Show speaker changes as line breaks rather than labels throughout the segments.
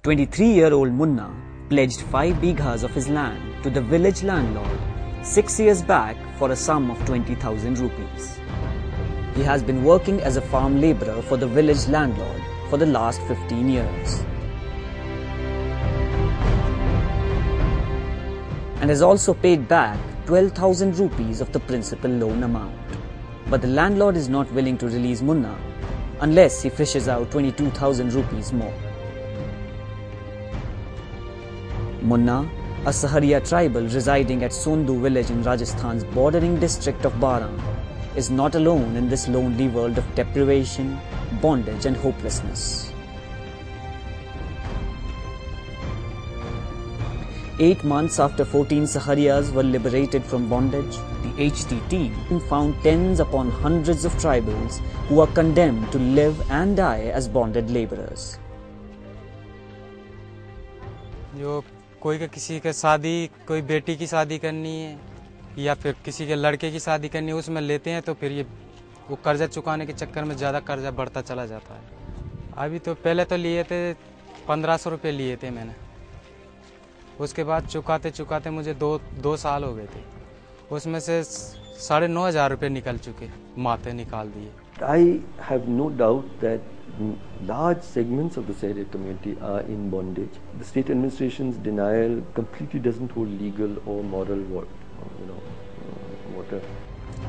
23-year-old Munna pledged 5 bighas of his land to the village landlord 6 years back for a sum of 20,000 rupees. He has been working as a farm labourer for the village landlord for the last 15 years. And has also paid back 12,000 rupees of the principal loan amount. But the landlord is not willing to release Munna unless he fishes out 22,000 rupees more. Munna, a Saharia tribal residing at Sondu village in Rajasthan's bordering district of Baran, is not alone in this lonely world of deprivation, bondage and hopelessness. 8 months after 14 Saharias were liberated from bondage, the HT team found tens upon hundreds of tribals who are condemned to live and die as bonded labourers.
कोई के किसी के शादी, कोई बेटी की शादी करनी है या फिर किसी के लड़के की शादी करनी है, उसमें लेते हैं तो फिर ये वो कर्जा चुकाने के चक्कर में ज़्यादा कर्जा बढ़ता चला जाता है। अभी तो पहले तो लिए थे 1500 रुपये लिए थे मैंने, उसके बाद चुकाते चुकाते मुझे दो साल हो गए थे, उसमें से 9,500 रुपये निकल चुके, माते निकाल दिए।
I have no doubt that large segments of the Saharia community are in bondage. The state administration's denial completely doesn't hold legal or moral water.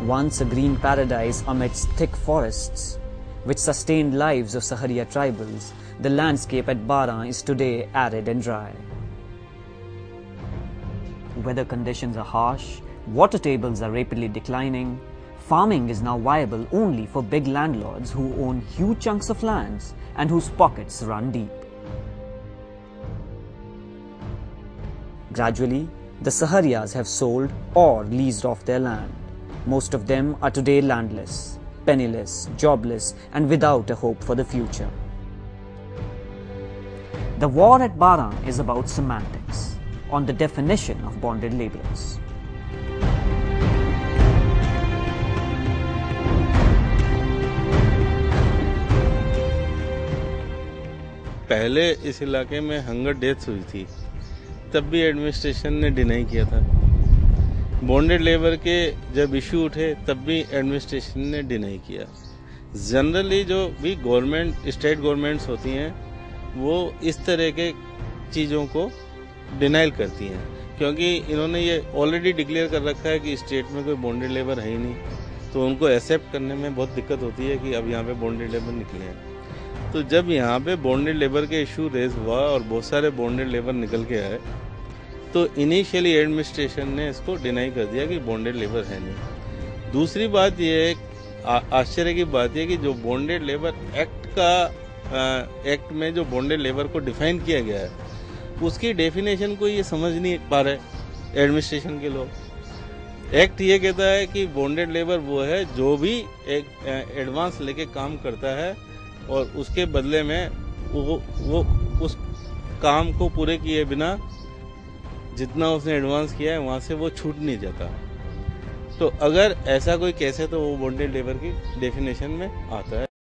Once a green paradise amidst thick forests, which sustained lives of Saharia tribals, the landscape at Baran is today arid and dry. Weather conditions are harsh, water tables are rapidly declining. Farming is now viable only for big landlords who own huge chunks of lands and whose pockets run deep. Gradually, the Saharias have sold or leased off their land. Most of them are today landless, penniless, jobless, and without a hope for the future. The war at Baran is about semantics, on the definition of bonded labourers.
पहले इस इलाके में hunger deaths हुई थी, तब भी administration ने deny किया था। बॉन्डेड लेबर के जब इशू उठे तब भी एडमिनिस्ट्रेशन ने डिनाई किया। जनरली जो भी गवर्नमेंट, स्टेट गवर्नमेंट्स होती हैं, वो इस तरह के चीज़ों को डिनाइल करती हैं, क्योंकि इन्होंने ये ऑलरेडी डिक्लेयर कर रखा है कि स्टेट में कोई बॉन्डेड लेबर है ही नहीं, तो उनको एक्सेप्ट करने में बहुत दिक्कत होती है कि अब यहाँ पे बॉन्डेड लेबर निकले हैं। तो जब यहाँ पे बॉन्डेड लेबर के इशू रेज हुआ और बहुत सारे बॉन्डेड लेबर निकल के आए, तो इनिशियली एडमिनिस्ट्रेशन ने इसको डिनाई कर दिया कि बॉन्डेड लेबर है नहीं। दूसरी बात ये है, आश्चर्य की बात यह कि जो बॉन्डेड लेबर एक्ट में जो बॉन्डेड लेबर को डिफाइन किया गया है, उसकी डेफिनेशन को ये समझ नहीं पा रहे एडमिनिस्ट्रेशन के लोग। एक्ट ये कहता है कि बॉन्डेड लेबर वो है जो भी एक एडवांस लेके काम करता है और उसके बदले में वो उस काम को पूरे किए बिना जितना उसने एडवांस किया है वहाँ से वो छूट नहीं जाता। तो अगर ऐसा कोई केस है तो वो बॉन्डेड लेबर की डेफिनेशन में आता है।